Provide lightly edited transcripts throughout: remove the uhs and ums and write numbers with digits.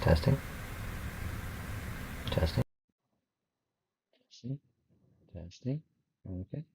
Testing, testing, testing, testing. Okay.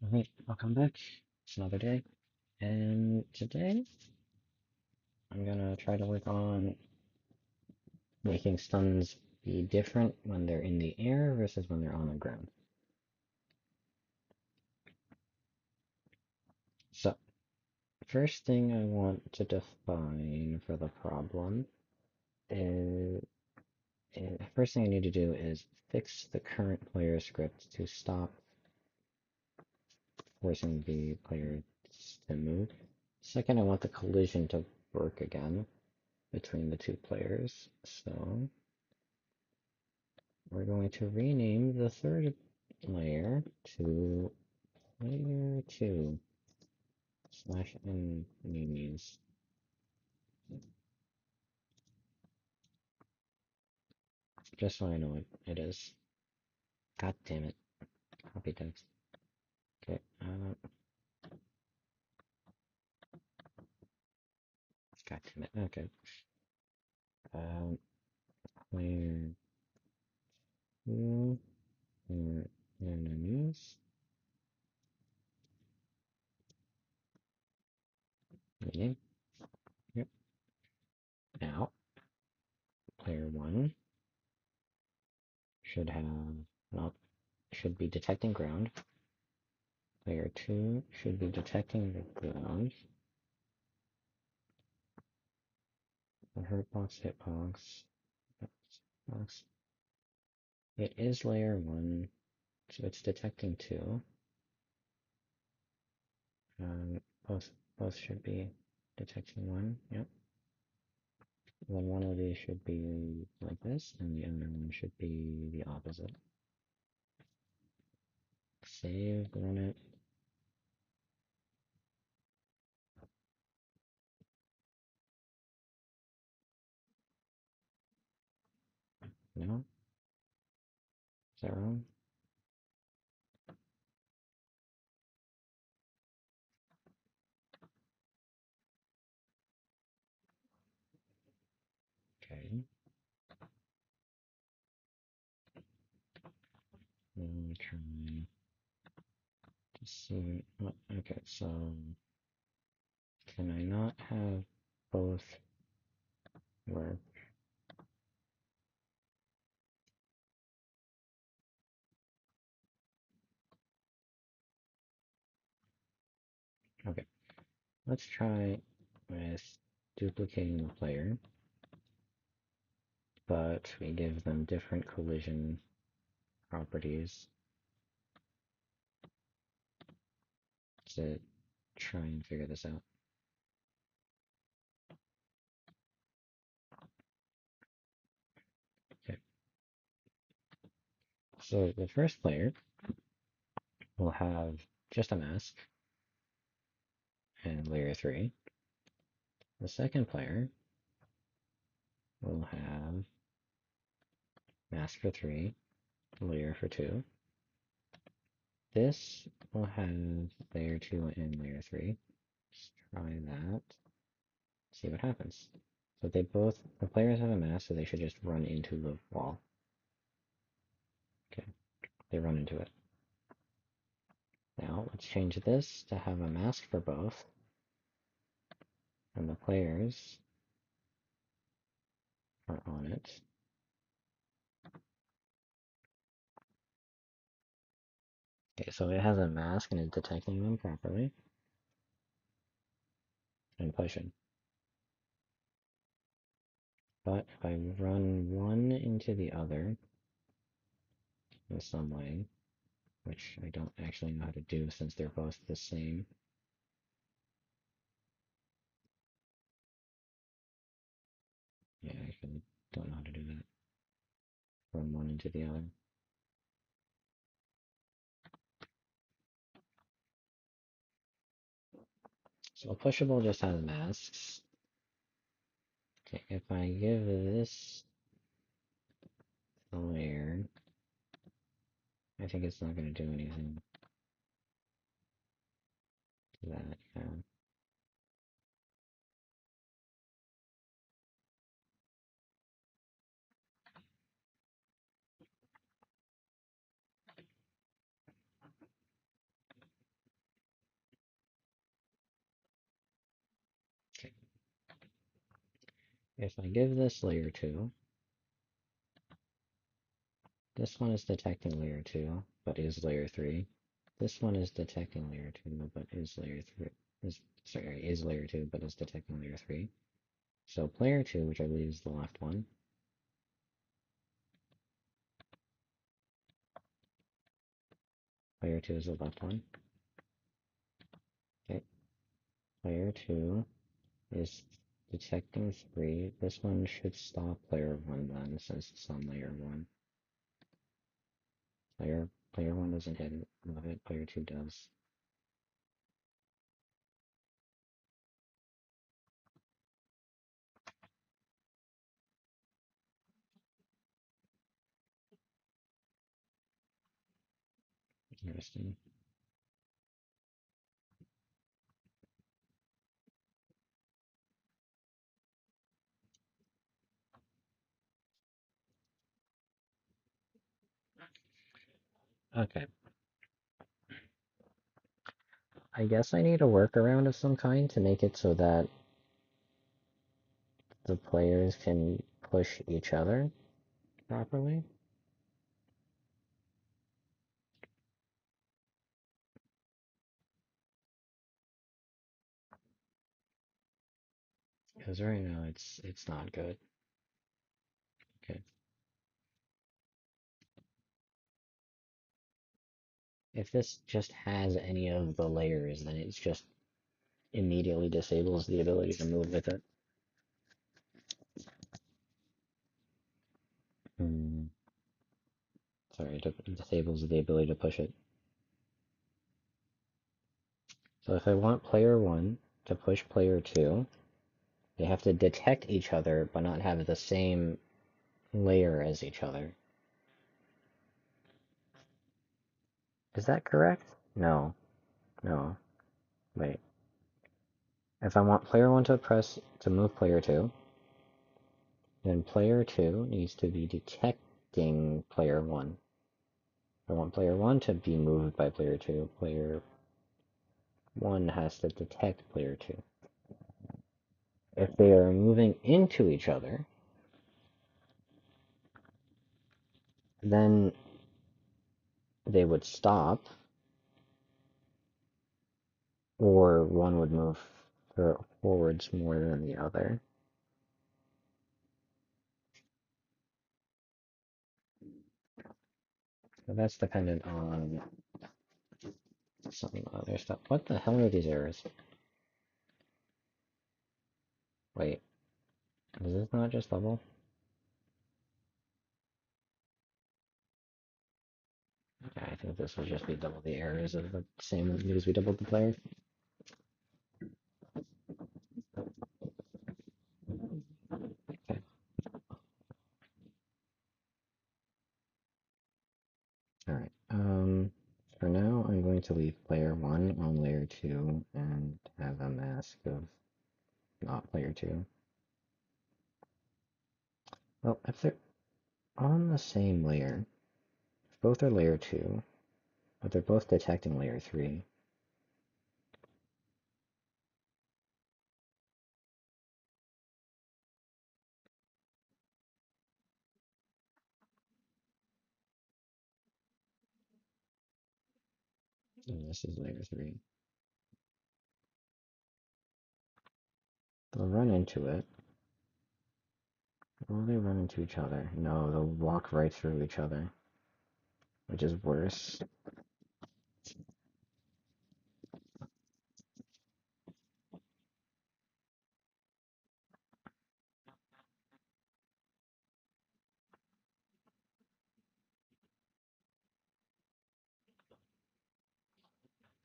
Alright, welcome back. It's another day. And today, I'm gonna try to work on making stuns be different when they're in the air versus when they're on the ground. So, first thing I want to define for the problem is, first thing I need to do is fix the current player script to stop forcing the players to move. Second, I want the collision to work again between the two players. So we're going to rename the third layer to layer 2 slash enemies. Just so I know what it is. God damn it. Copy text. Okay, god damn it. Okay. Um, layer 2 for enemies. Rename. Yep. Now, player 1 should have, well, should be detecting ground. Layer 2 should be detecting the ground. The hurt box, hitbox, box. It is layer 1, so it's detecting 2. Um, both, both should be detecting 1, yep. Then one of these should be like this, and the other one should be the opposite. Save, run it. No? Is that wrong? Okay. Let me try to see. Oh, okay, so can I not have both work? Okay, let's try with duplicating the player, but we give them different collision properties to try and figure this out. So the first player will have just a mask and layer 3. The second player will have mask for 3, layer for 2. This will have layer 2 and layer 3. Let's try that. See what happens. So the players have a mask, so they should just run into the wall. Okay, they run into it. Now let's change this to have a mask for both. And the players are on it. Okay, so it has a mask and it's detecting them properly. And pushing. But if I run one into the other in some way, which I don't actually know how to do since they're both the same. Yeah, I actually don't know how to do that. Run one into the other. So pushable just has masks. Okay, if I give this a layer, I think it's not going to do anything to that. Yeah. Okay. If I give this layer 2, this one is detecting layer 2, but is layer 3. This one is detecting layer 2, but is layer 3. Is layer 2, but is detecting layer 3. So player 2, which I believe is the left one, player 2 is the left one. Okay. Player 2 is detecting 3. This one should stop player 1 then, since it's on layer 1. Player 1 doesn't get it, love it, player 2 does. Interesting. Okay. I guess I need a workaround of some kind to make it so that the players can push each other properly. Because right now it's not good. Okay. If this just has any of the layers, then it's just immediately disables the ability to move with it. Hmm. Sorry, it disables the ability to push it. So if I want player 1 to push player 2, they have to detect each other but not have the same layer as each other. Is that correct? No. No. Wait. If I want player 1 to move player 2, then player 2 needs to be detecting player 1. If I want player 1 to be moved by player 2, player 1 has to detect player 2. If they are moving into each other, then they would stop, or one would move forwards more than the other. So that's dependent on some other stuff. What the hell are these errors? Wait, is this not just double? I think this will just be double the errors of the same because we doubled the player. Okay. Alright. For now, I'm going to leave player 1 on layer 2 and have a mask of not player 2. Well, if they're on the same layer, if both are layer 2, but they're both detecting layer 3, and this is layer 3, they'll run into it. Will they run into each other? No, they'll walk right through each other, which is worse.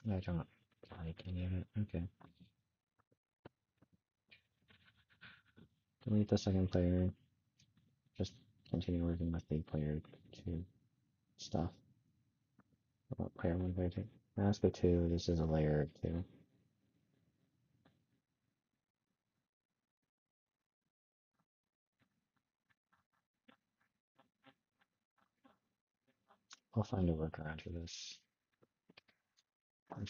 I don't like any of it. Okay. Delete the second player. Just continue working with the player 2 stuff. About player 1, player 2. Mask of 2, this is a layer 2. I'll find a workaround for this. I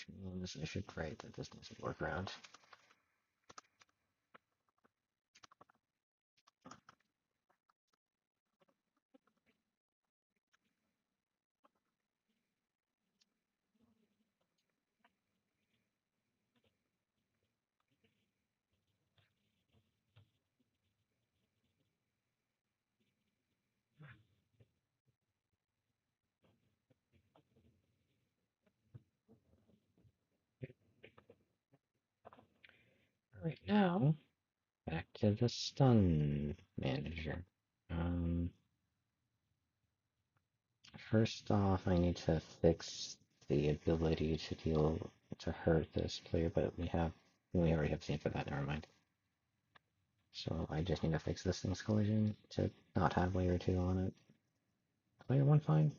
should write that this needs a workaround. Right now, back to the stun manager. First off, I need to fix the ability to hurt this player, but we already have seen for that. Never mind. So I just need to fix this thing's collision to not have layer 2 on it. Layer 1 fine.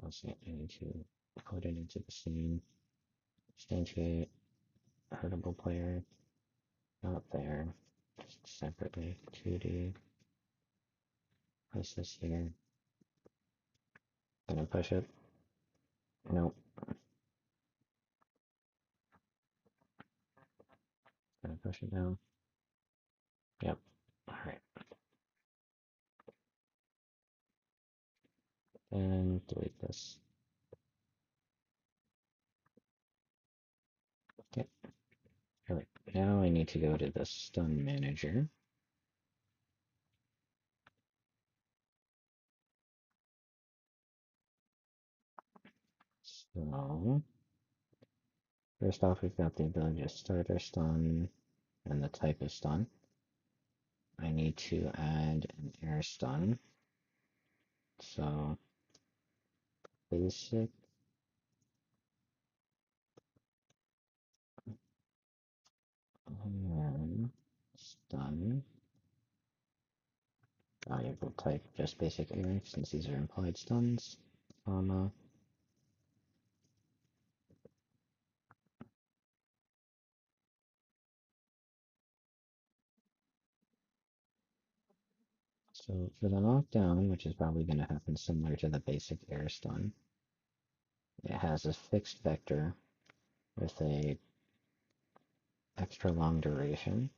Let's see, I need to put it into the scene. Instantiate hurtable player. Not there. Just separately. 2D. Place this here. Gonna push it. Nope. Gonna push it down. Yep. Alright. And delete this. Okay. Alright. Now I need to go to the stun manager. So first off, we've got the ability to start our stun and the type of stun. I need to add an air stun. So basic stun. Variable type just basic air since these are implied stuns. Comma. So for the knockdown, which is probably going to happen similar to the basic air stun, it has a fixed vector with a extra long duration.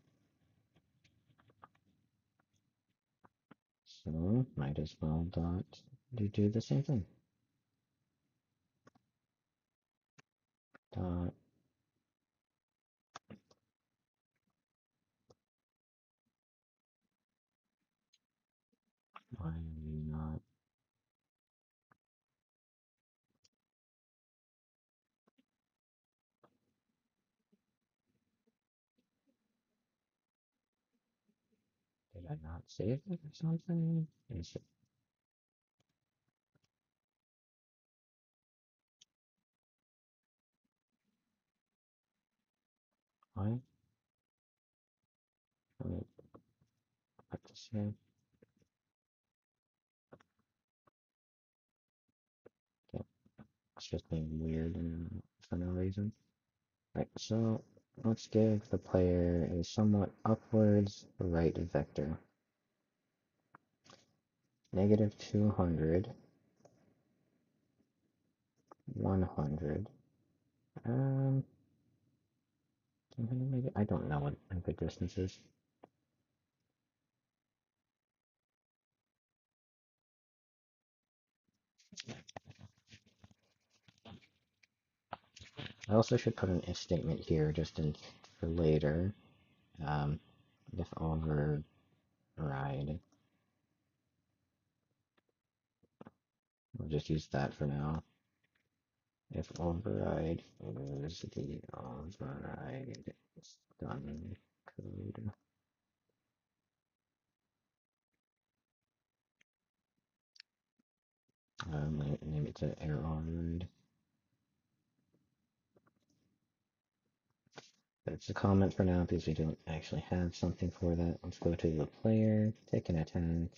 So might as well do the same thing. Dot why are you not Did I not save it or something? Is it fine? Let me back to save. Okay, it's just being weird and for no reason. Right, so let's give the player a somewhat upwards right vector. Negative 200, 100. Um, maybe I don't know what the distance is. I also should put an if statement here just in for later. Um, if override. We'll just use that for now. If override is the override done code. Name it to airborn. That's a comment for now because we don't actually have something for that. Let's go to the player, take an attack.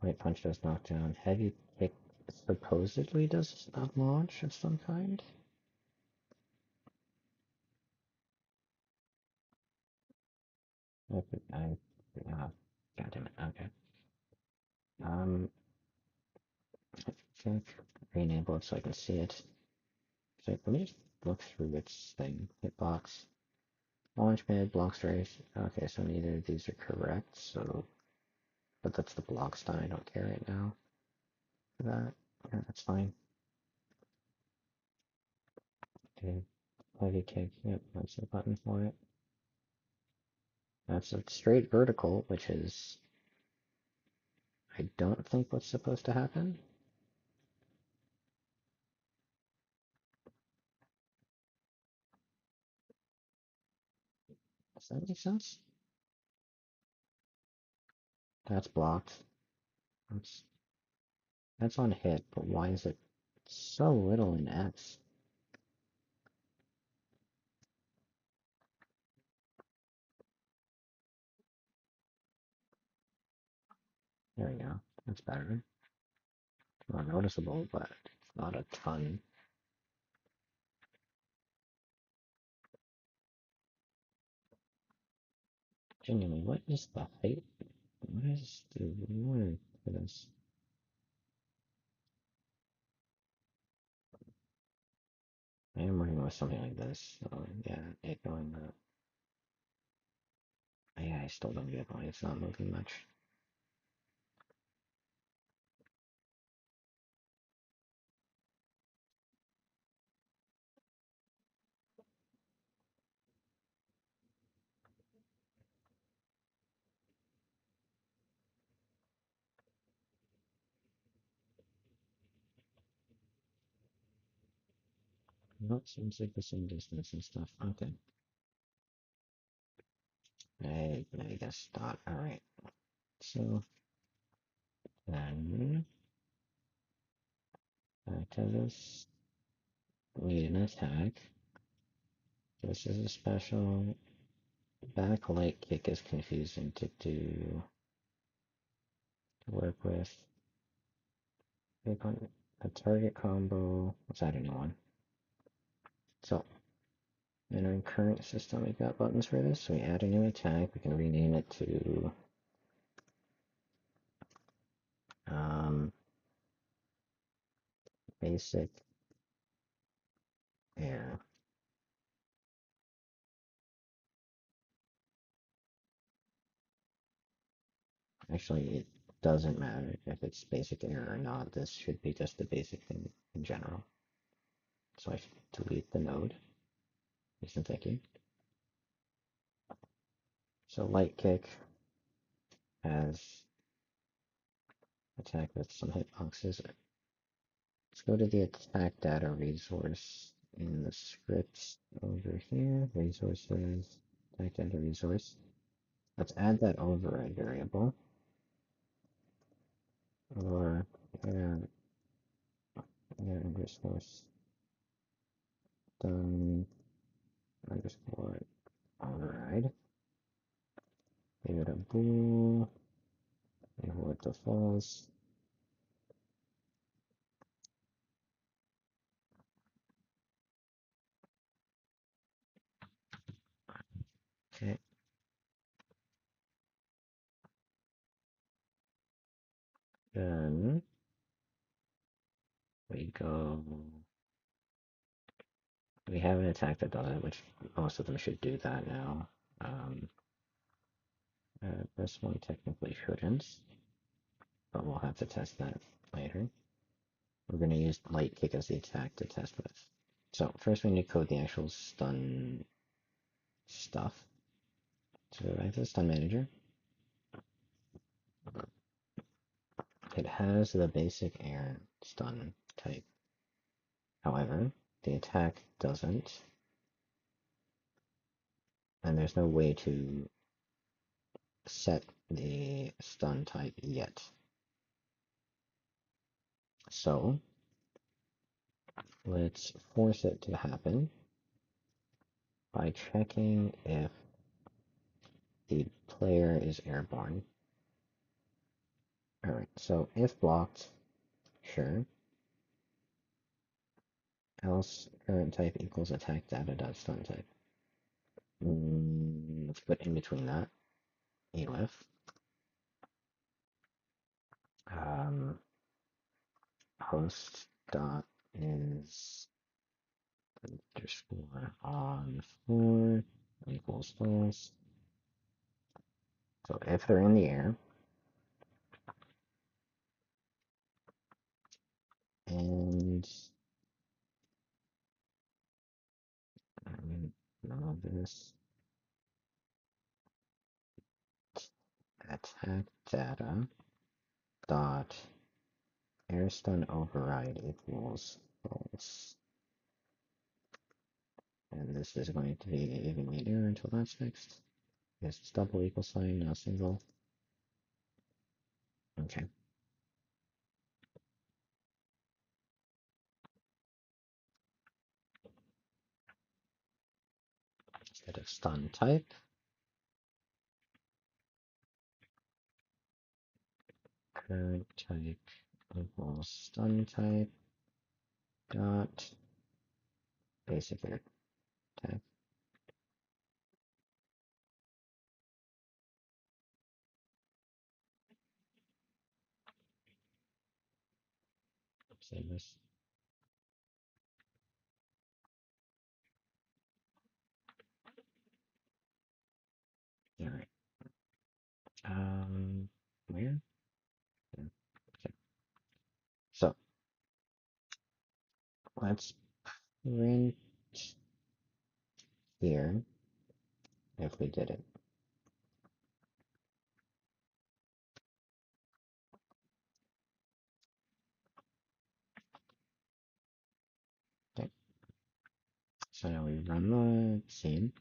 Light punch does knockdown. Heavy kick supposedly does a launch of some kind. I God damn it. Okay. Check. Re-enable it so I can see it. So let me just look through its thing. Hitbox. Launch mid, block strafe. Okay, so neither of these are correct, so but that's the block stun. I don't care right now for that. Yeah, that's fine. Okay. Heavy kick. Yep, that's the button for it. That's a straight vertical, which is I don't think what's supposed to happen. Does that make sense? That's blocked. That's that's on hit, but why is it so little in X? There we go. That's better. More noticeable, but not a ton. Genuinely, what is the height? What is the word for this? I am working with something like this, so yeah, it going up. Yeah, I still don't get why it's not moving much. Nope, seems like the same distance and stuff. Okay. I guess not. Alright. So then back to this. Need an attack. This is a special. Back light kick is confusing to do to work with. Click on a target combo. Let's add a new one. So in our current system, we've got buttons for this. So we add a new attack. We can rename it to basic air. Actually, it doesn't matter if it's basic air or not. This should be just the basic thing in general. So I should delete the node. Yes, and thank you. So light kick has attack with some hitboxes. Let's go to the attack data resource in the scripts over here. Resources. Typed into resource. Let's add that override variable. Or underscore stun underscore override. Give it a bool. Enable it to false. Okay. Then we go. We have an attack that does it, which most of them should do that now. This one technically shouldn't, but we'll have to test that later. We're going to use light kick as the attack to test with. So first we need to code the actual stun stuff. So I have the stun manager. It has the basic air stun type. However, the attack doesn't, and there's no way to set the stun type yet. So let's force it to happen by checking if the player is airborne. Alright, so if blocked, sure. Else current type equals attack data dot stun type. Let's put in between that elif. Host dot is underscore on floor equals false. So if they're in the air, and now this attack data dot airstun override equals false. And this is going to be giving me an error until that's fixed. Yes, it's double equal sign, not single. Okay. Instead of stun type, current type equals stun type dot basic air type. Save this. All right. Where? Yeah. Okay. So let's print here if we did it. Okay. So now we run the scene,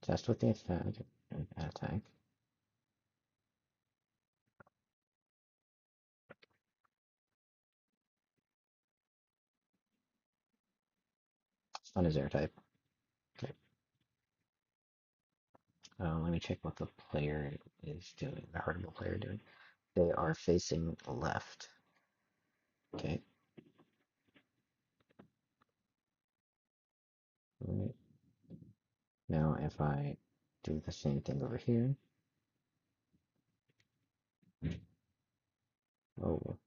test with the attack. Stun is air type. Okay. Let me check what the player is doing, the hardball player doing. They are facing left. Okay. Right. Now if I do the same thing over here. Oh,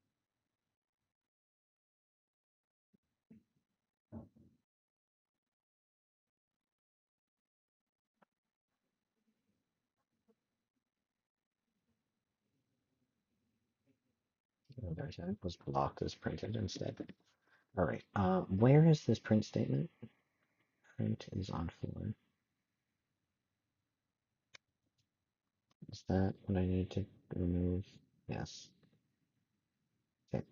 there's that was blocked as printed instead. All right. Where is this print statement? Print is on floor. Is that what I need to remove? Yes. Okay.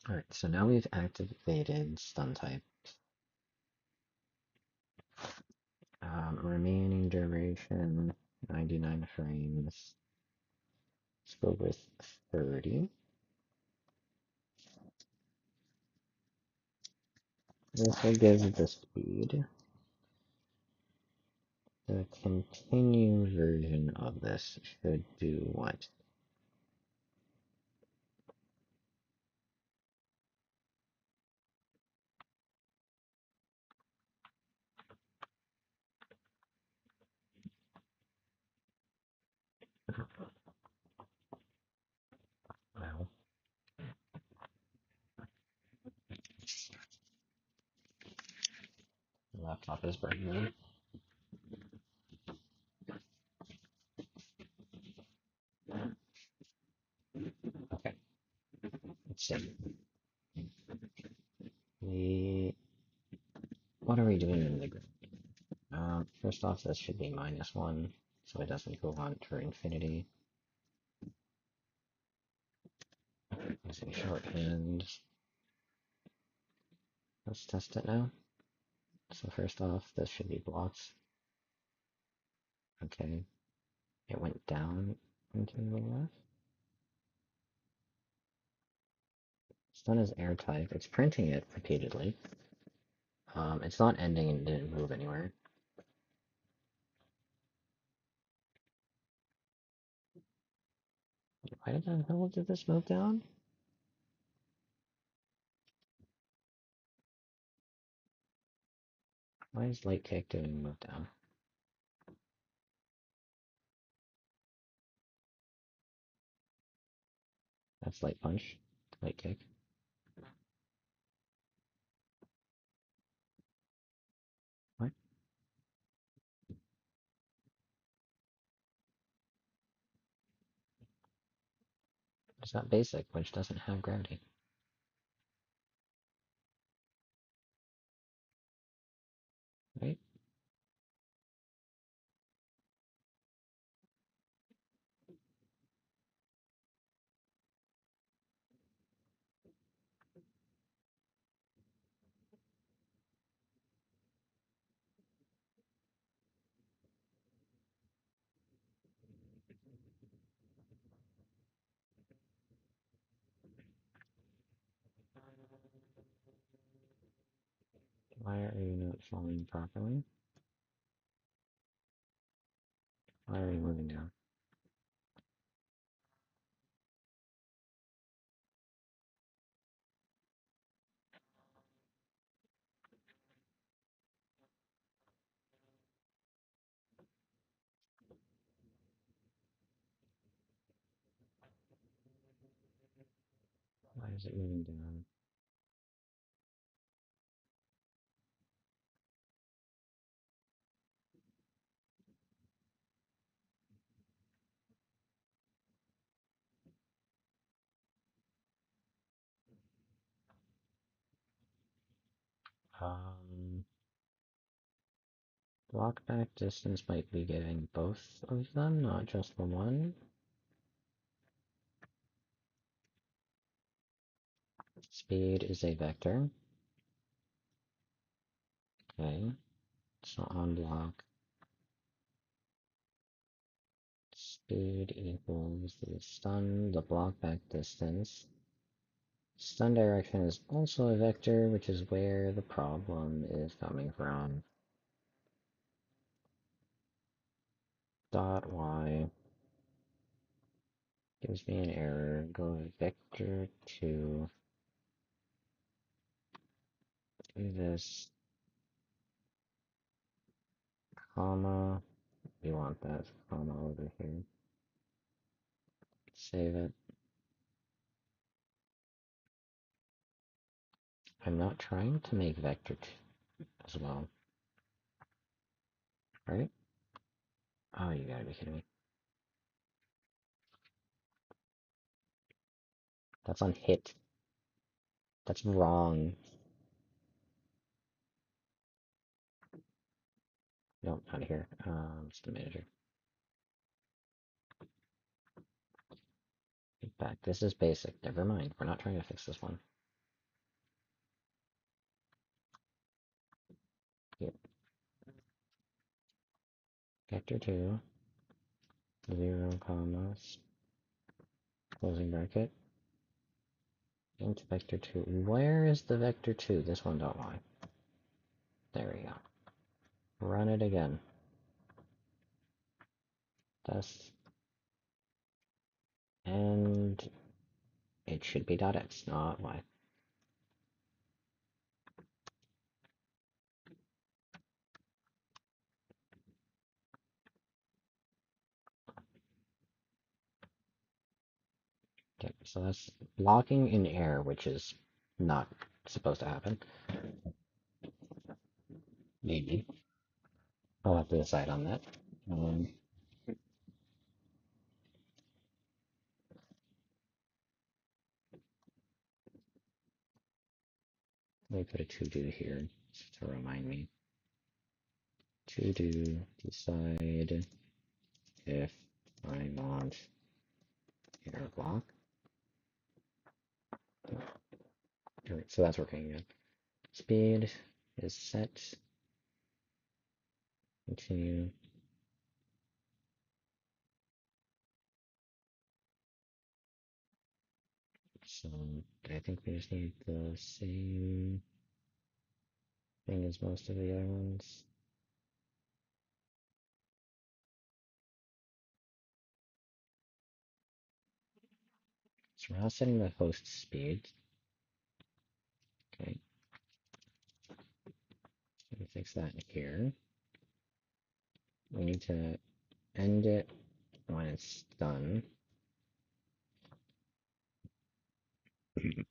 Alright, so now we've activated stun type. Remaining duration 99 frames. Let's go with 30. This will give the speed. The continue version of this should do what? Well, the laptop is burning. Okay, let's see. What are we doing in the group? First off, this should be -1, so it doesn't go on for infinity. Using shorthand. Let's test it now. So first off, this should be blocks. Okay, it went down into the left. Stun is air type. It's printing it repeatedly. It's not ending and didn't move anywhere. Why the hell did this move down? Why is light kick doing move down? That's light punch. Light kick. What? It's got basic, which doesn't have gravity. Right? Why are you not falling properly? Why are you moving down? Why is it moving down? Um, Block back distance might be getting both of them, not just the one. Speed is a vector. Okay, so on block, speed equals the stun, the block back distance. Stun direction is also a vector, which is where the problem is coming from. Dot y gives me an error. Go vector 2. Do this, comma. We want that comma over here. Save it. I'm not trying to make vector 2 as well, right? Oh, you gotta be kidding me. That's on hit. That's wrong. Nope, out of here. It's the manager. Get back. This is basic. Never mind. We're not trying to fix this one. vector 2, 0, comma, closing bracket, int vector 2. Where is the vector 2? This one dot y. There we go. Run it again. Test. And it should be dot x, not y. Okay, so that's blocking in air, which is not supposed to happen. Maybe. I'll have to decide on that. Let me put a to-do here to remind me. To-do, decide if I want air block. Alright, so that's working again. Speed is set. Continue. So I think we just need the same thing as most of the other ones. So we're now setting the host speed. Okay. Let me fix that here. We need to end it when it's done. It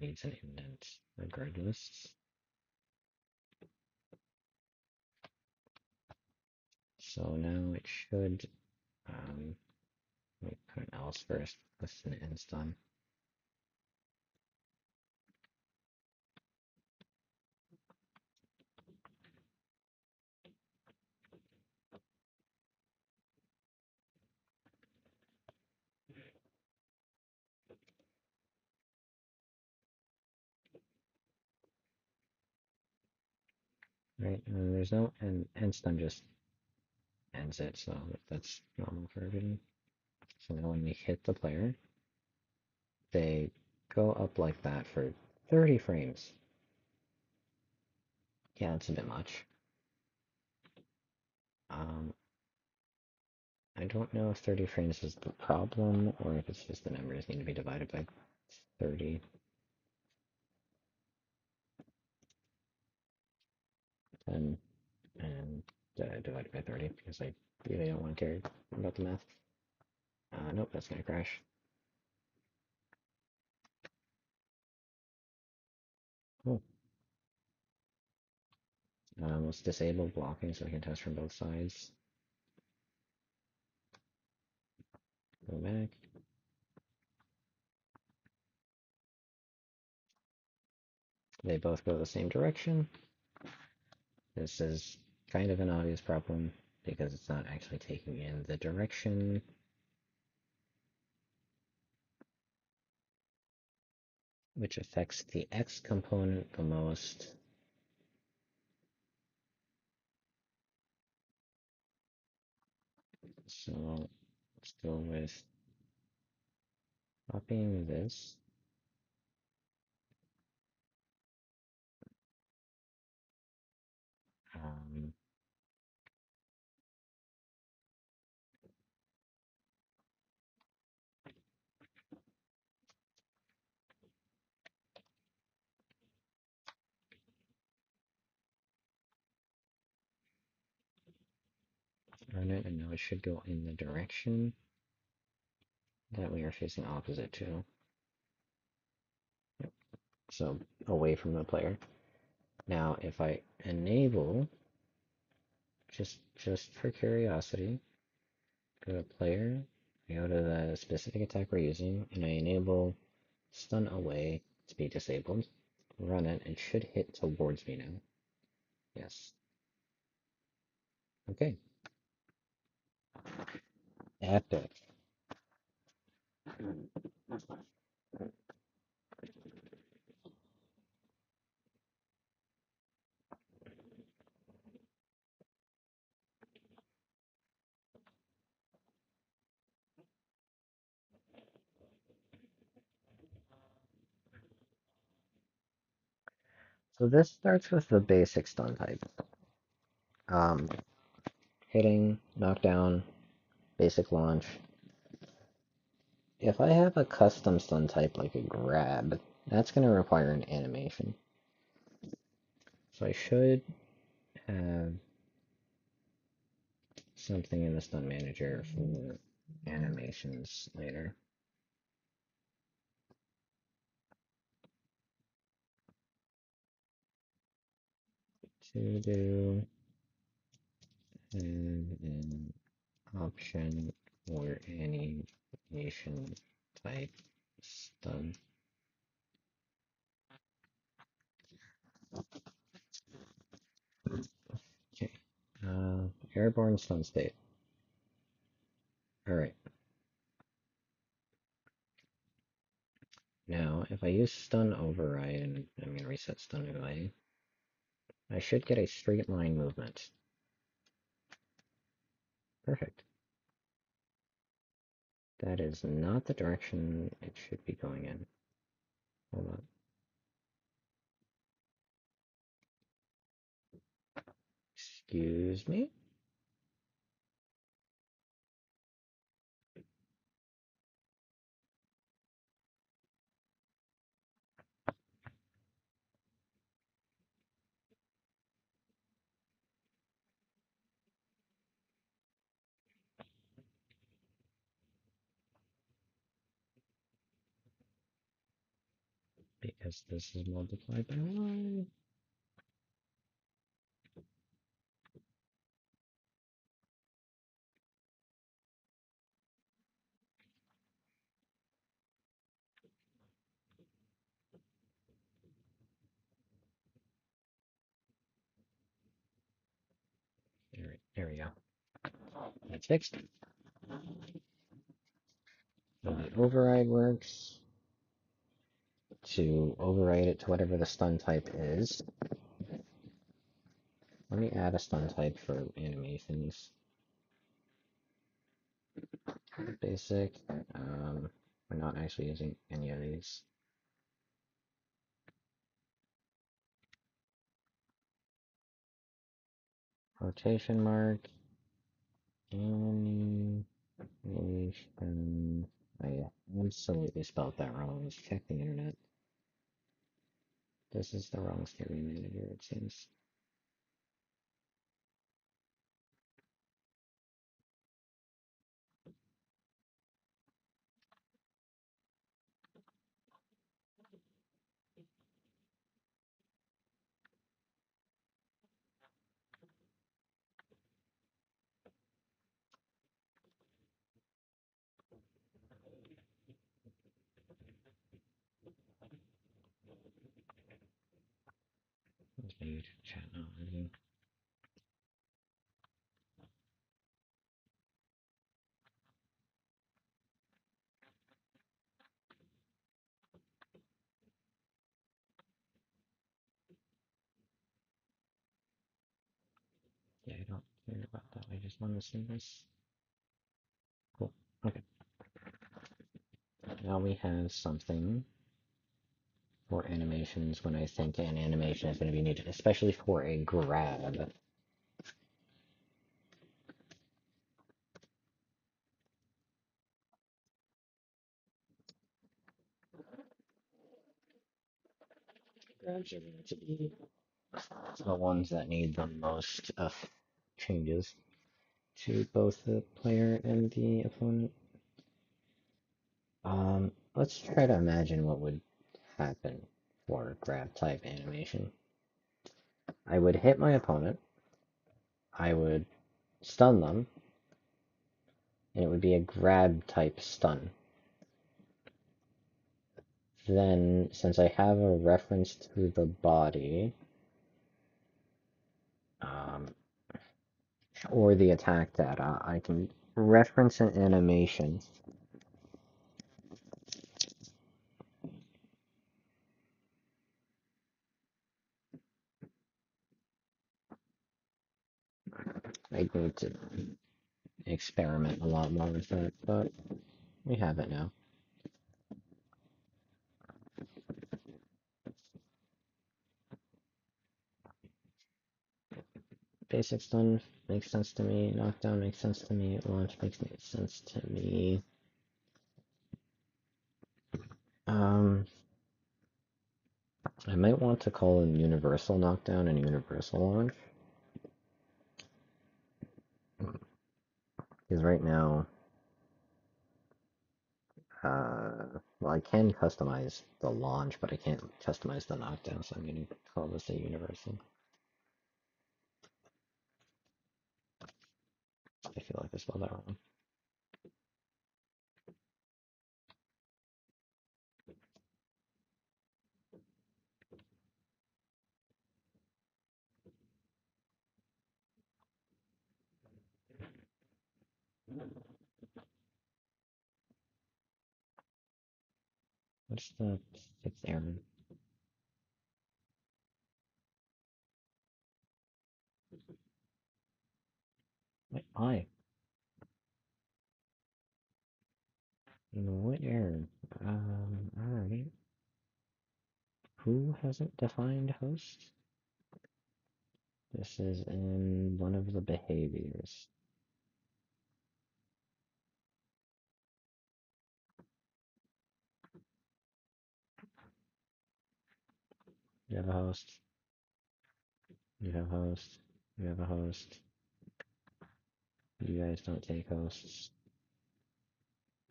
needs an indent regardless. So now it should, let me put an else first, with an ends done. Right, and there's no ends done, just ends it, so that's normal for everything. So now when we hit the player, they go up like that for 30 frames. Yeah, it's a bit much. I don't know if 30 frames is the problem, or if it's just the numbers need to be divided by 30. And divided by 30, because I really don't want to care about the math. Nope, that's gonna crash. Cool. Let's disable blocking so we can test from both sides. Go back. They both go the same direction. This is kind of an obvious problem because it's not actually taking in the direction. Which affects the X component the most. So let's go with copying this. Run it, and now it should go in the direction that we are facing opposite to. Yep. So away from the player. Now, if I enable, just for curiosity, go to player, I go to the specific attack we're using, and I enable stun away to be disabled. Run it, and should hit towards me now. Yes. Okay. Epic. So this starts with the basic stun type. Hitting, knockdown, basic launch. If I have a custom stun type like a grab, that's going to require an animation. So I should have something in the stun manager for animations later. To do an option for animation type stun. Okay. Airborne stun state. Alright. Now, if I use stun override, and I'm going to reset stun override, I should get a straight line movement. Perfect. That is not the direction it should be going in. Hold on. Excuse me? Because this is multiplied by 1. There we go. That's fixed. So the override works. To override it to whatever the stun type is. Let me add a stun type for animations. Basic. We're not actually using any of these. Quotation mark. Animation. I absolutely spelled that wrong. Let's check the internet. This is the wrong stereo manager, it seems. Where's my YouTube chat now? Yeah, I don't care about that. I just want to see this. Cool. Okay. Now we have something for animations when I think an animation is going to be needed, especially for a grab. Grabs are going to be the ones that need the most changes to both the player and the opponent. Let's try to imagine what would happen for grab type animation. I would hit my opponent, I would stun them, and it would be a grab type stun. Then, since I have a reference to the body, or the attack data, I can reference an animation. I need to experiment a lot more with that, but we have it now. basic stun makes sense to me. Knockdown makes sense to me. Launch makes sense to me. I might want to call in universal knockdown and universal launch. Because right now, well, I can customize the launch, but I can't customize the knockdown, so I'm going to call this a universal. I feel like I spelled that wrong. What's the sixth airman? Wait, why? What error? Alright. Who hasn't defined host? This is in one of the behaviors. You have a host. You have a host. You have a host. You guys don't take hosts.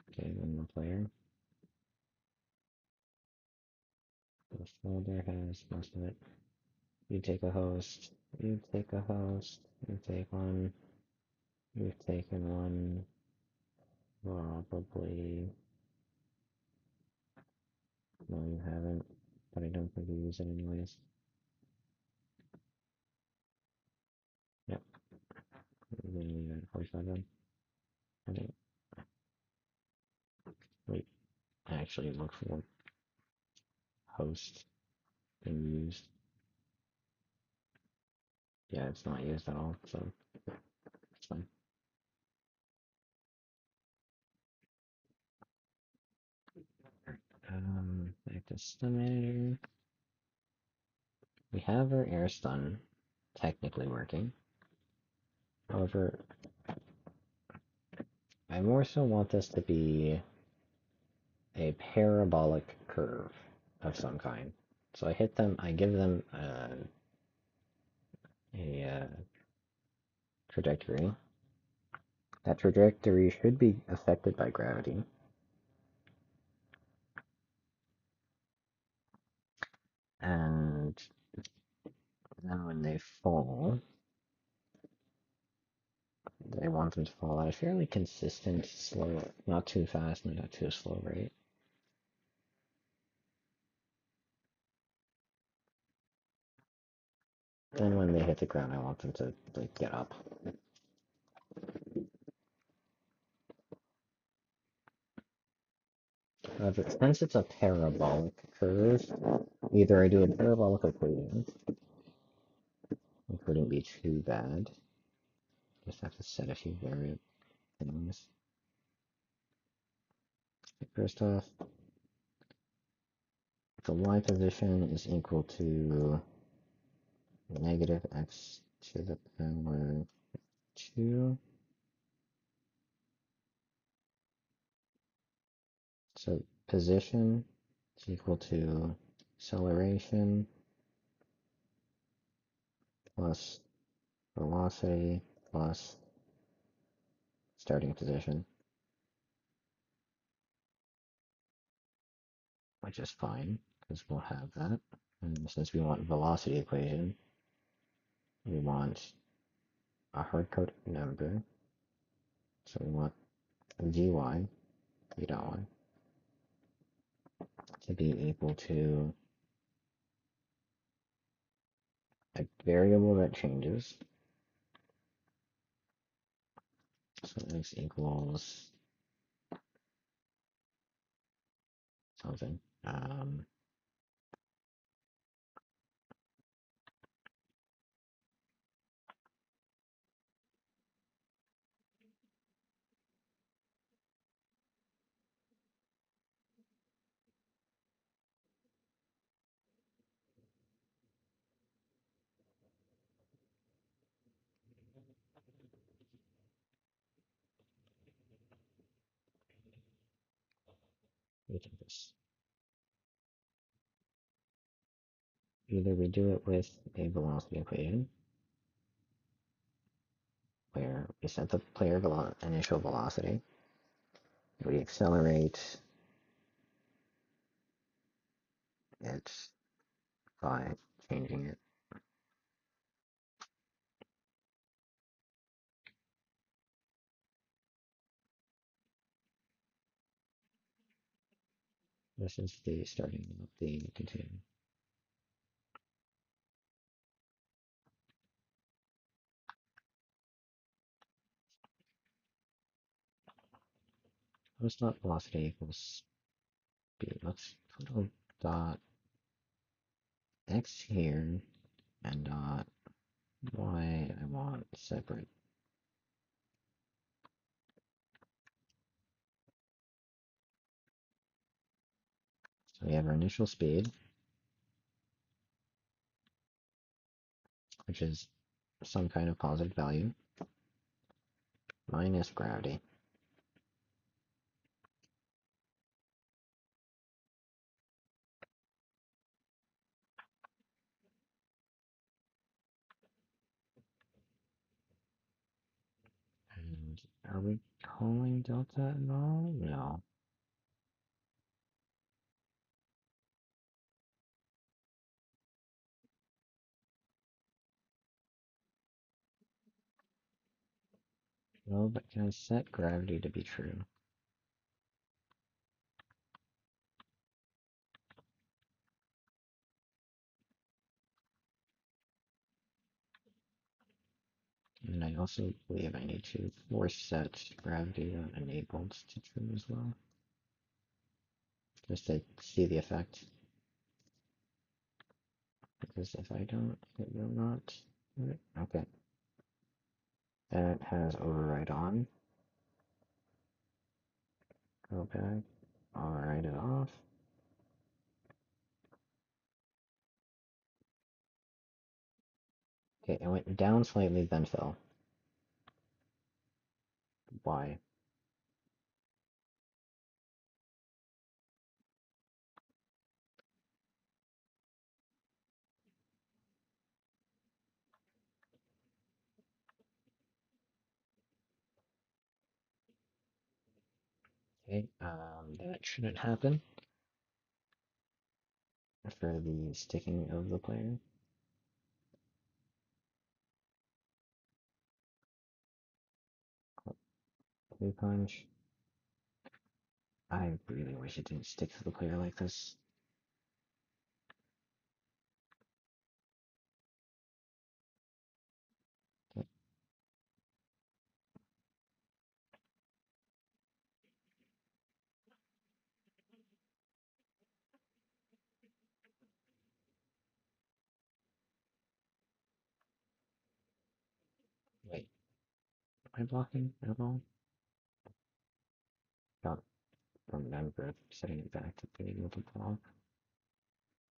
Okay, then the player. The folder has most of it. You take a host. You take a host. You take one. You've taken one. Probably. No, you haven't. But I don't think you use it anyways. Yep. We're gonna leave it at 45 then. I think. Wait. I actually look for host being used. Yeah, it's not used at all, so it's fine. Back to stun manager. We have our air stun technically working. However, I more so want this to be a parabolic curve of some kind. So I hit them, I give them a trajectory. That trajectory should be affected by gravity. And then when they fall, I want them to fall at a fairly consistent, slow, not too fast, not too slow rate. Then when they hit the ground, I want them to like get up. However, since it's a parabolic curve, either I do a parabolic equation, it wouldn't be too bad. Just have to set a few variable things. First off, the y position is equal to negative x to the power 2. So position is equal to acceleration plus velocity plus starting position, which is fine because we'll have that. And since we want velocity equation, we want a hard-coded number. So we want dy, v dot y, to be equal to a variable that changes. So x equals something. we can just either we do it with a velocity equation where we set the player initial velocity, we accelerate it by changing it. This is the starting of the continuum. Let's not velocity equals speed. Let's put a dot x here and dot y I want separate. So we have our initial speed, which is some kind of positive value, minus gravity. And are we calling delta at all? No. No, but can I set gravity to be true? And I also believe I need to force set gravity enabled to true as well. Just to see the effect. Because if I don't, it will not. Okay. That has override on. Go back. Override it off. Okay, it went down slightly, then fell. Why? Okay, that shouldn't happen for the sticking of the player. Blue punch. I really wish it didn't stick to the player like this. Okay. Wait, am I blocking at all? Got remember setting it back to being able to block.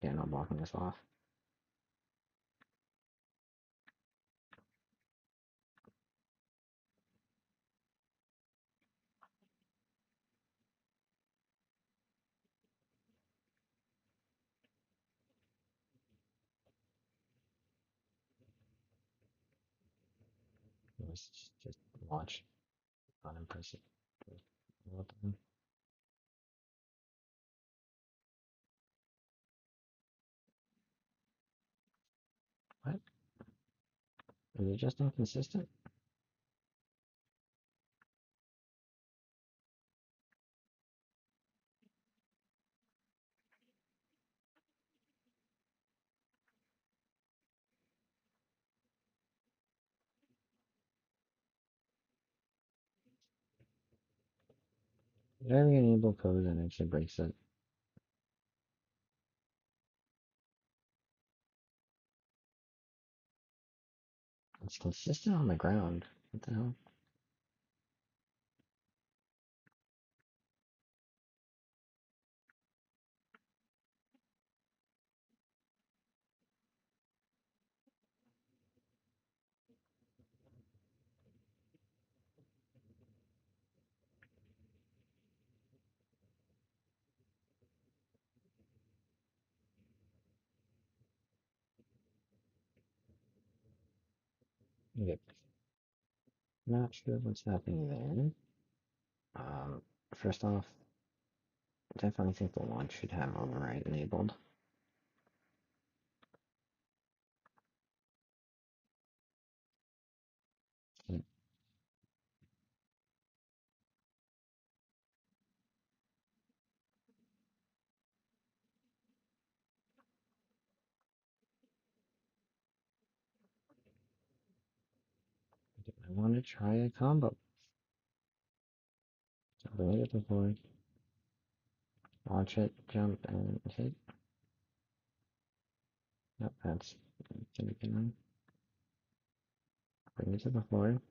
Yeah, not blocking this off. Let's just watch. Unimpressive. What? Is it just inconsistent? Did I re-enable code and actually breaks it? It's consistent on the ground. What the hell? Okay, not sure what's happening there. First off, definitely think the launch should have override enabled. Hmm, I want to try a combo. So bring it before, launch it, jump, and hit. Yep, that's the beginning. Bring it to the floor.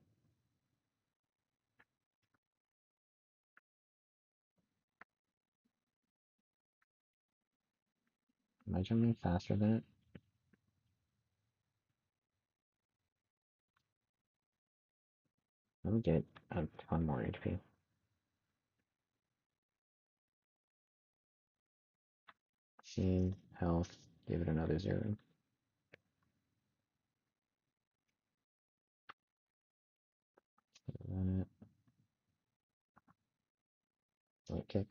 Am I jumping faster than it? Let me get a ton more HP. Scene, health, give it another 0. Run it. Right kick.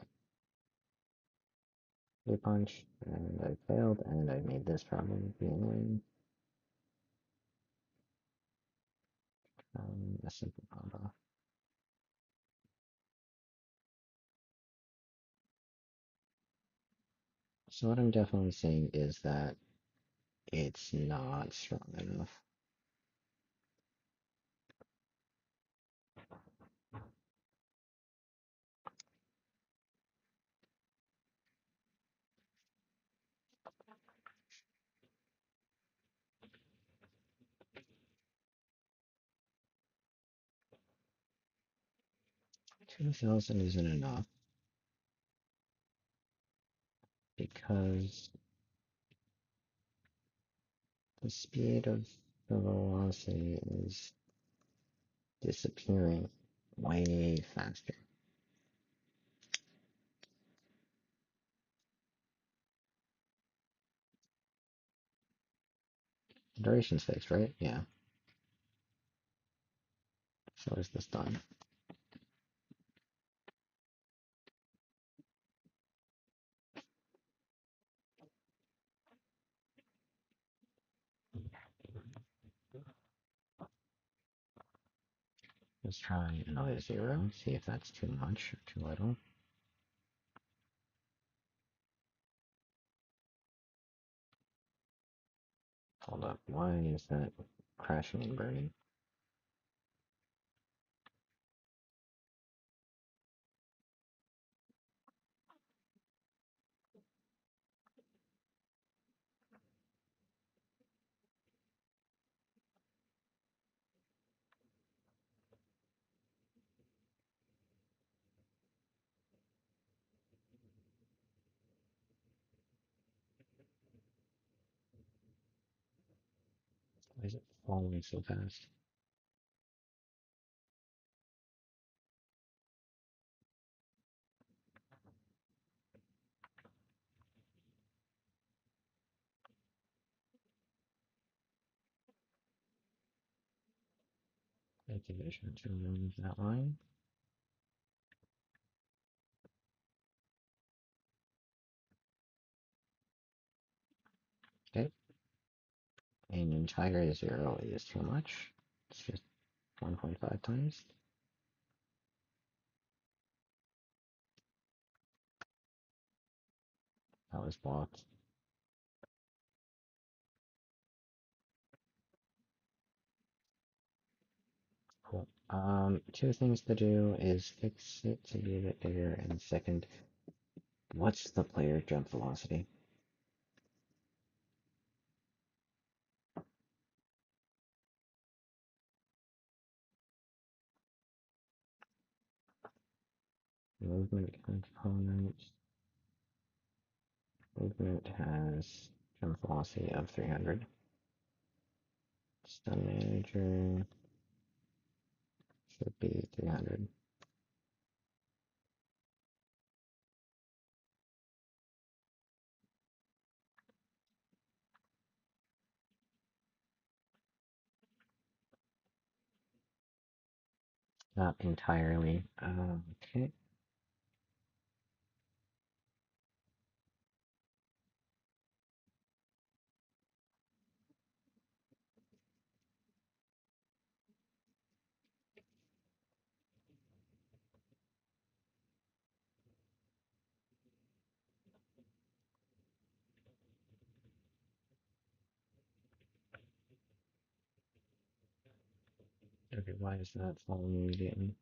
Blue punch. And I failed, and I made this problem be annoying. A simple combo. So what I'm definitely seeing is that it's not strong enough. $2,000 isn't enough because the speed of the velocity is disappearing way faster. Duration's fixed, right? Yeah. So is this done? Let's try another 0, see if that's too much or too little. Hold up, why is that crashing and burning? Why is it falling so fast? Activation to remove that line. Okay. An entire 0 is too much. It's just 1.5 times. That was blocked. Cool. Two things to do is fix it to be a bit bigger, and second, what's the player jump velocity? Movement component. Movement has jump velocity of 300. Stun manager should be 300. Not entirely. Okay. Okay, why is that falling immediately?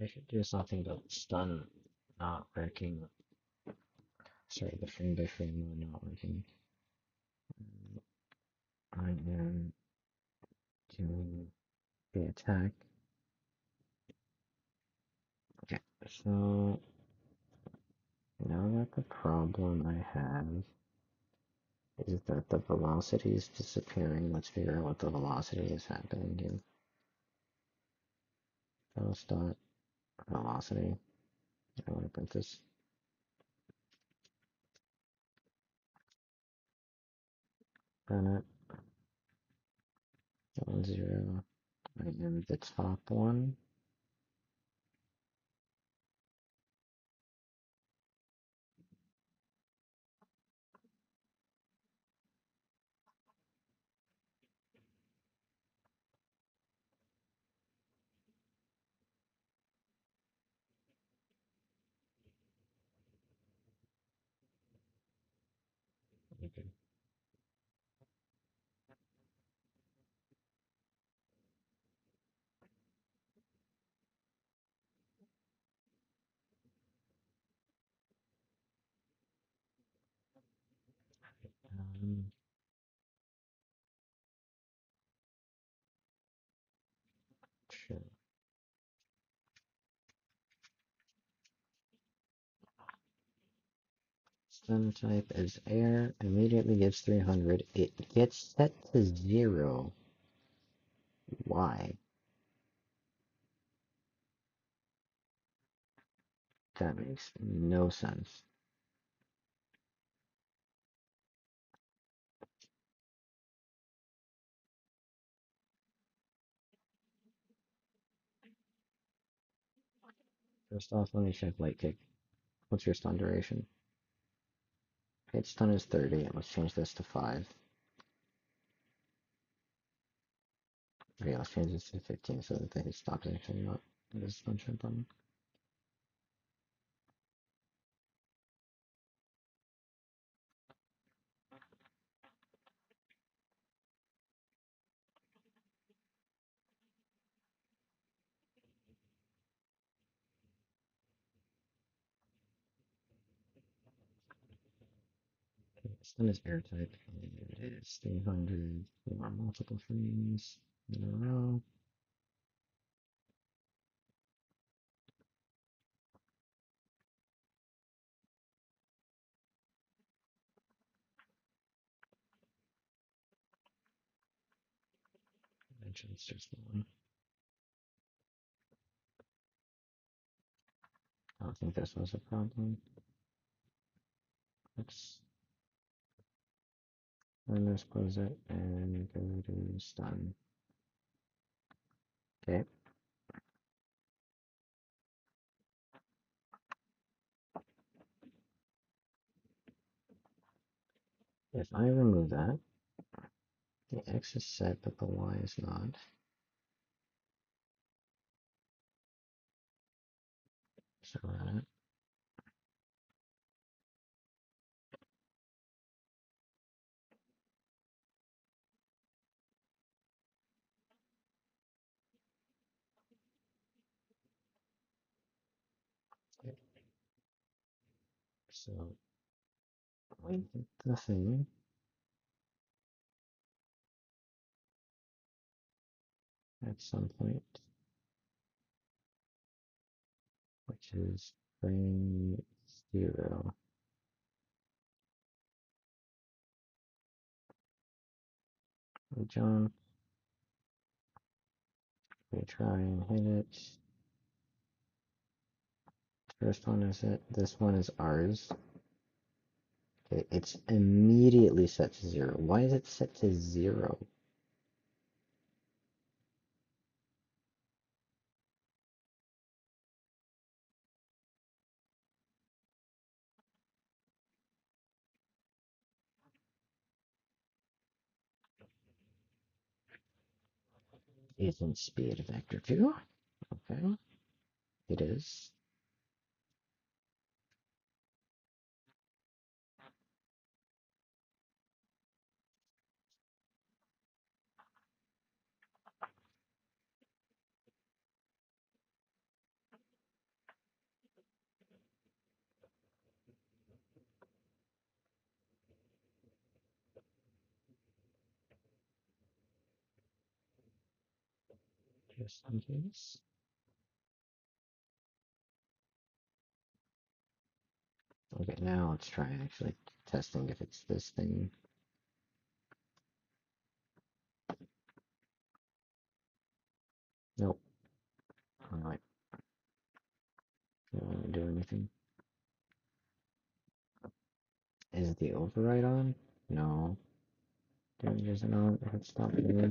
I should do something about stun not working. Sorry, the frame by frame mode not working. I am doing the attack. Okay, so now that the problem I have is that the velocity is disappearing, let's figure out what the velocity is happening here. Post dot velocity. I want to print this. Run it. 0. I am the top one. Okay. Um, sure. Stun type is air, immediately gives 300. It gets set to 0. Why? That makes no sense. First off, let me check light kick. What's your stun duration? Hit stun is 30. Let's change this to 5. Okay, let's change this to 15 so that the hit stops actually not the stun shot button. Stun is air type. It is 300 for multiple frames in a row. Mention it's just the one. I don't think this was a problem. Let's close it and go to stun. Okay. If I remove that, the X is set, but the Y is not. So run it. So we hit the thing at some point, which is frame 0. We jump, we try and hit it. First one is it. This one is ours. Okay, it's immediately set to 0. Why is it set to 0? Isn't speed a vector too? Okay, it is. Just in case. Okay, now let's try actually testing if it's this thing. Nope. Alright. Don't want to do anything. Is the override on? No. There isn't on. It's not there.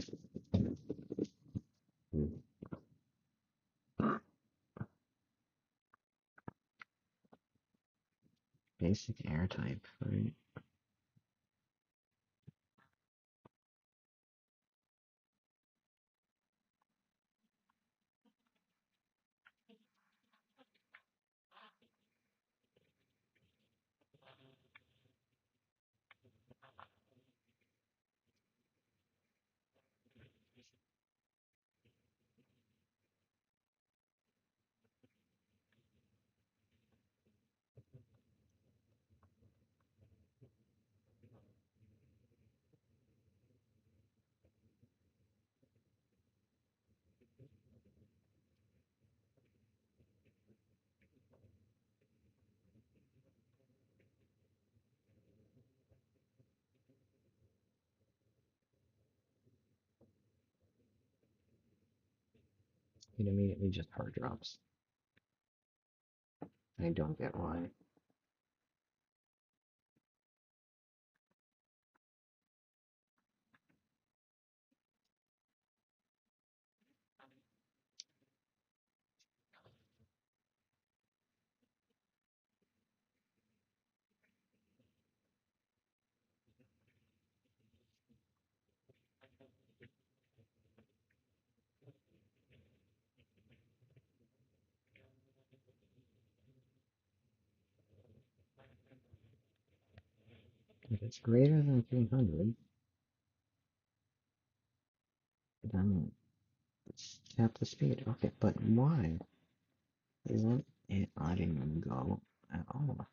Basic air type, right? It immediately just hard drops. I don't get why. If it's greater than 300, then it's cap the speed. Okay, but why isn't it letting them go at all?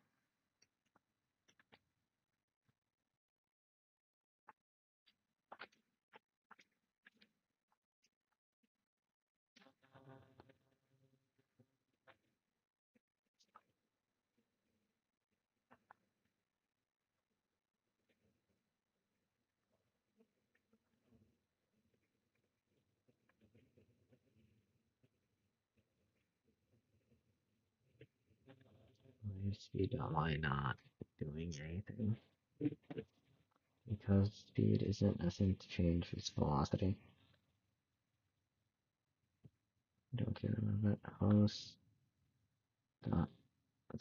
Why speed am I not doing anything? Because speed isn't a thing to change its velocity. I don't care about host dot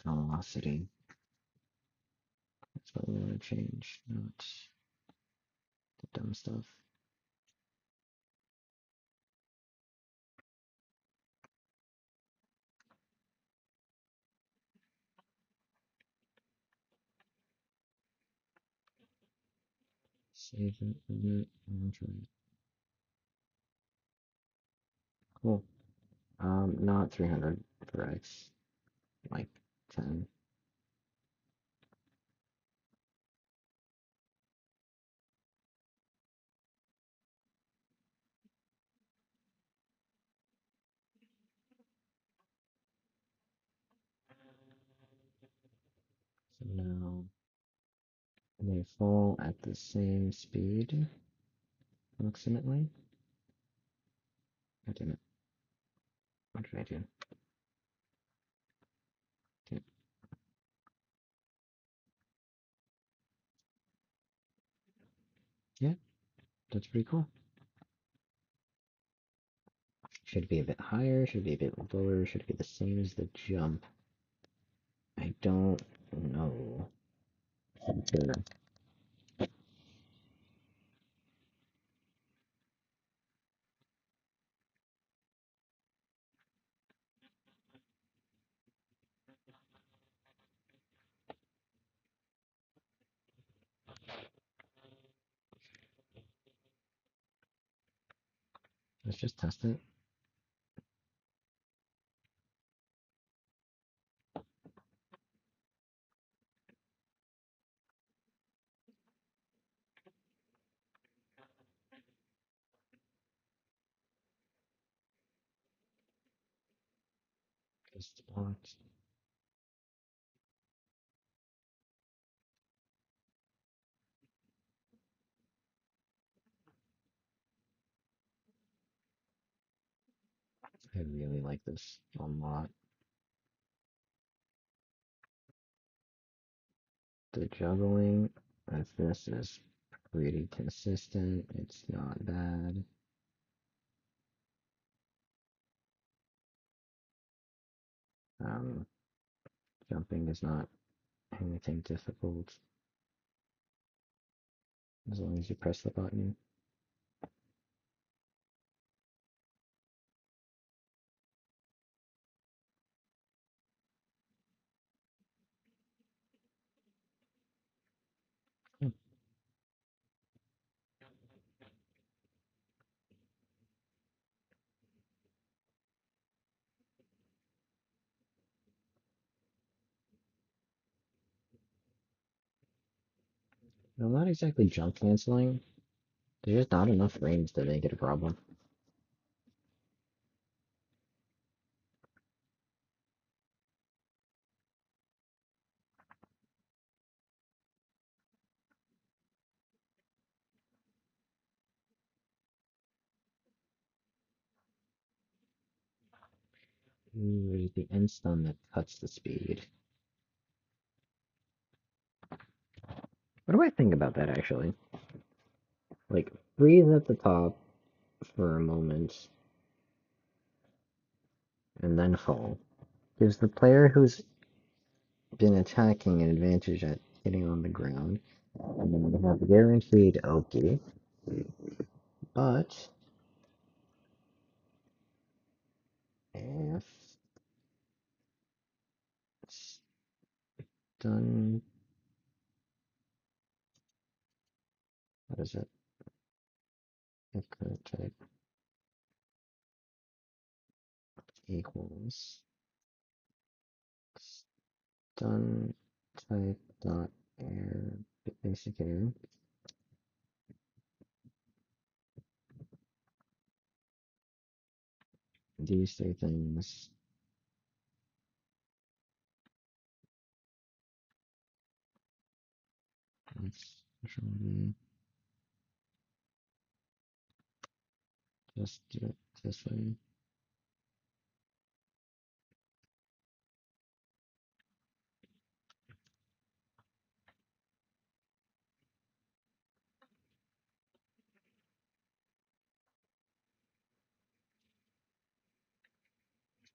velocity. That's what we want to change, not the dumb stuff. Save it, and try it. Cool. Not 300 for X, like 10. now they fall at the same speed, approximately. God damn it. What did I do? Okay. Yeah, that's pretty cool. Should be a bit higher, should be a bit lower, should be the same as the jump. I don't know. Sure. Let's just test it. Just watch. I really like this a lot. The juggling with this is pretty consistent. It's not bad. Um, Jumping is not anything difficult as long as you press the button. Hmm. No, not exactly jump canceling. There's just not enough range to make it a problem. Ooh, it is the end stun that cuts the speed. What do I think about that actually? Like, freeze at the top for a moment and then fall. Gives the player who's been attacking an advantage at hitting on the ground, and then they have guaranteed Oki. But if stun, what is it? If current type equals stun type dot air basic air. These three things. Let's surely just do it this way.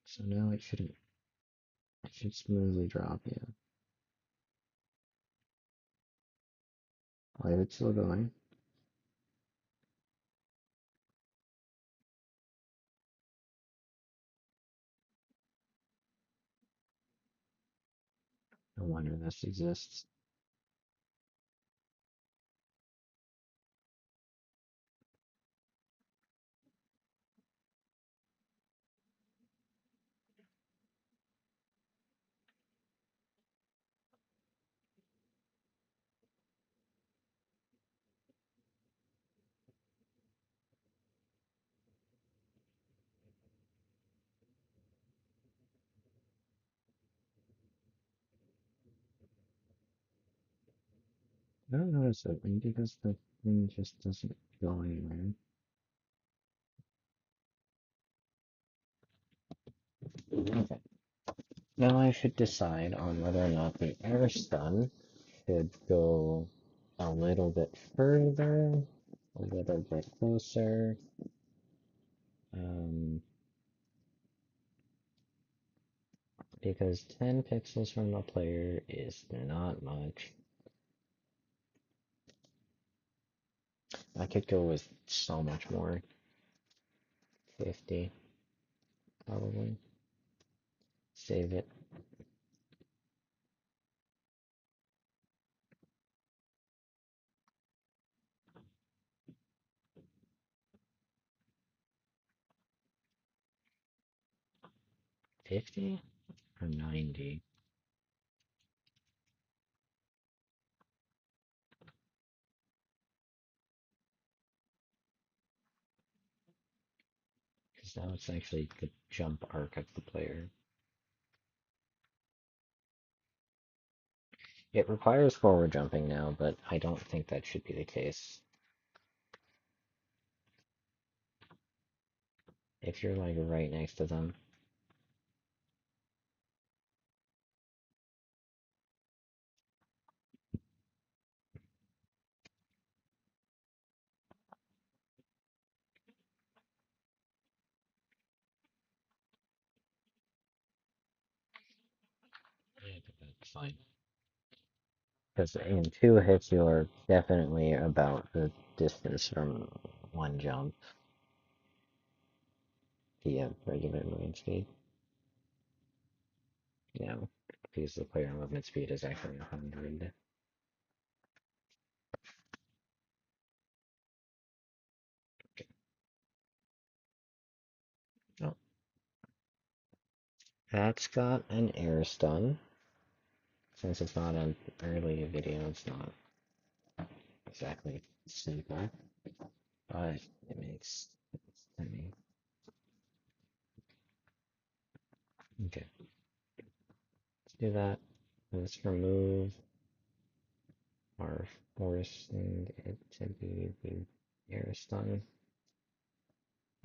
So now it shouldn't. It should smoothly drop. Yeah. Why is it still going? No wonder this exists. I don't notice it, maybe because the thing just doesn't go anywhere. Okay. Now I should decide on whether or not the air stun should go a little bit further, a little bit closer. Um, because 10 pixels from the player is not much. I could go with so much more. 50, probably. Save it. 50 or 90? Because now it's actually the jump arc of the player. It requires forward jumping now, but I don't think that should be the case. If you're like right next to them. Yeah, I think that's fine. Because in 2 hits, you're definitely about the distance from one jump via regular movement speed. Yeah, because the player movement speed is actually 100. Okay. Oh, that's got an air stun. Since it's not an early video, it's not exactly simple, but it makes sense to me. Okay, let's do that. Let's remove our forcing it to be the air stun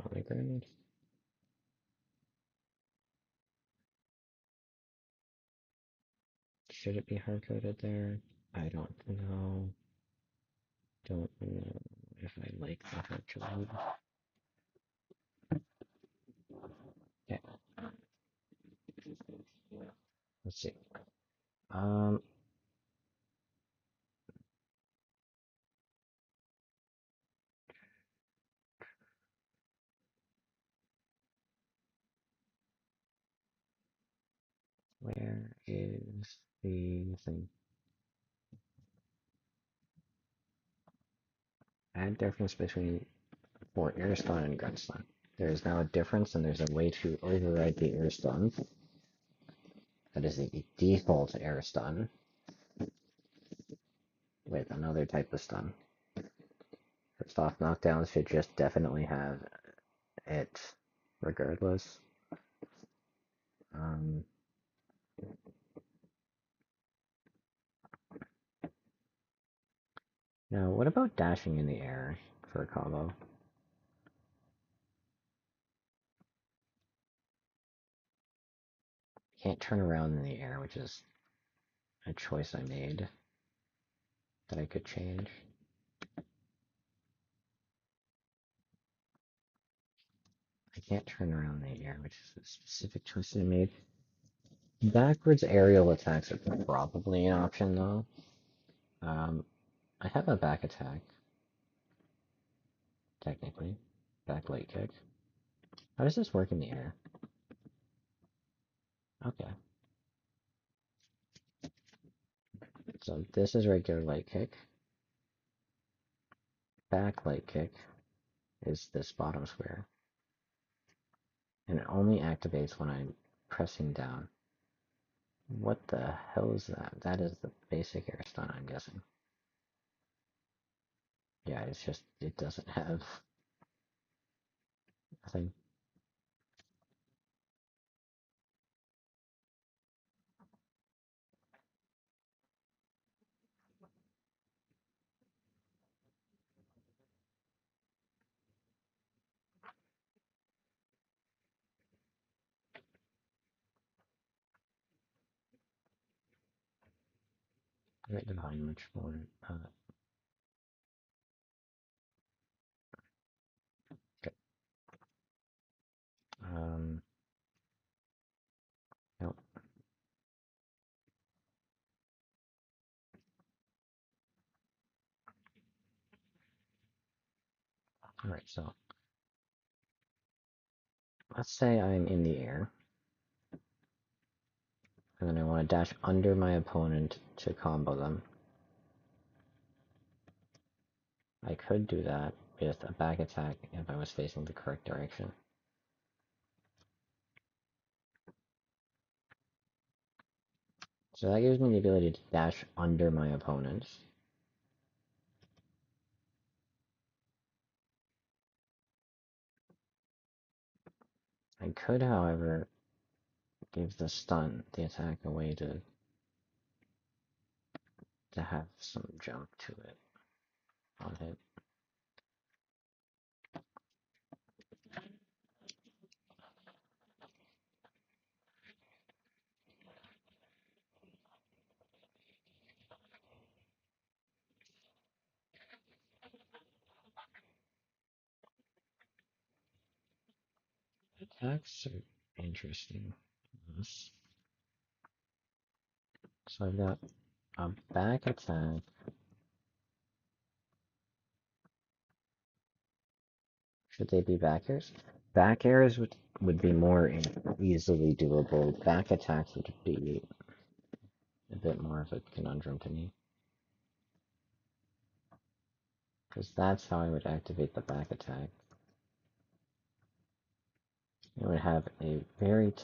on the ground. Should it be hard coded there? I don't know. Don't know if I like the hard code. Okay, let's see. Um, where is the thing? Add difference between for air stun and grunt stun. There is now a difference, and there's a way to override the air stun. That is the default air stun with another type of stun. First off, knockdowns should just definitely have it regardless. Um, Now, what about dashing in the air for a combo? Can't turn around in the air, which is a choice I made that I could change. I can't turn around in the air, which is a specific choice I made. Backwards aerial attacks are probably an option, though. I have a back attack, technically. Back light kick. How does this work in the air? Okay. So this is regular light kick. Back light kick is this bottom square. And it only activates when I'm pressing down. What the hell is that? That is the basic air stun, I'm guessing. Yeah, it's just, it doesn't have nothing. Great divine much more. Okay. Nope. Alright, so let's say I'm in the air, and then I want to dash under my opponent to combo them. I could do that with a back attack if I was facing the correct direction. So that gives me the ability to dash under my opponent. I could, however, give the attack a way to have some jump to it on hit. Attacks are interesting. Yes. So I've got a back attack. Should they be back airs? Back airs would be more easily doable. Back attacks would be a bit more of a conundrum to me. Because that's how I would activate the back attack. It would have a very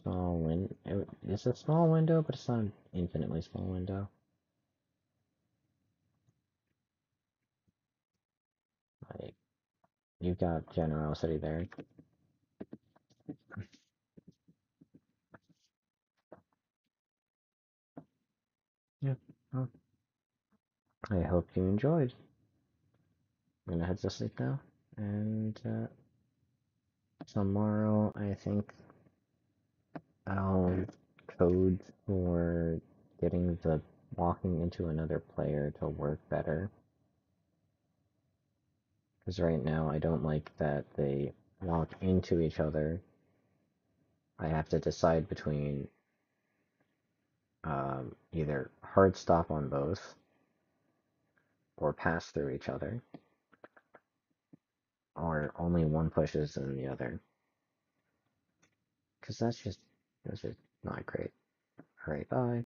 small window. It's a small window, but it's not an infinitely small window. Like, you got generosity there. Yeah. Well, I hope you enjoyed. I'm gonna head to sleep now, and tomorrow I think I'll code for getting the walking into another player to work better. Because right now I don't like that they walk into each other. I have to decide between either hard stop on both or pass through each other, or only one pushes and the other. Because that's just not great. Alright, bye.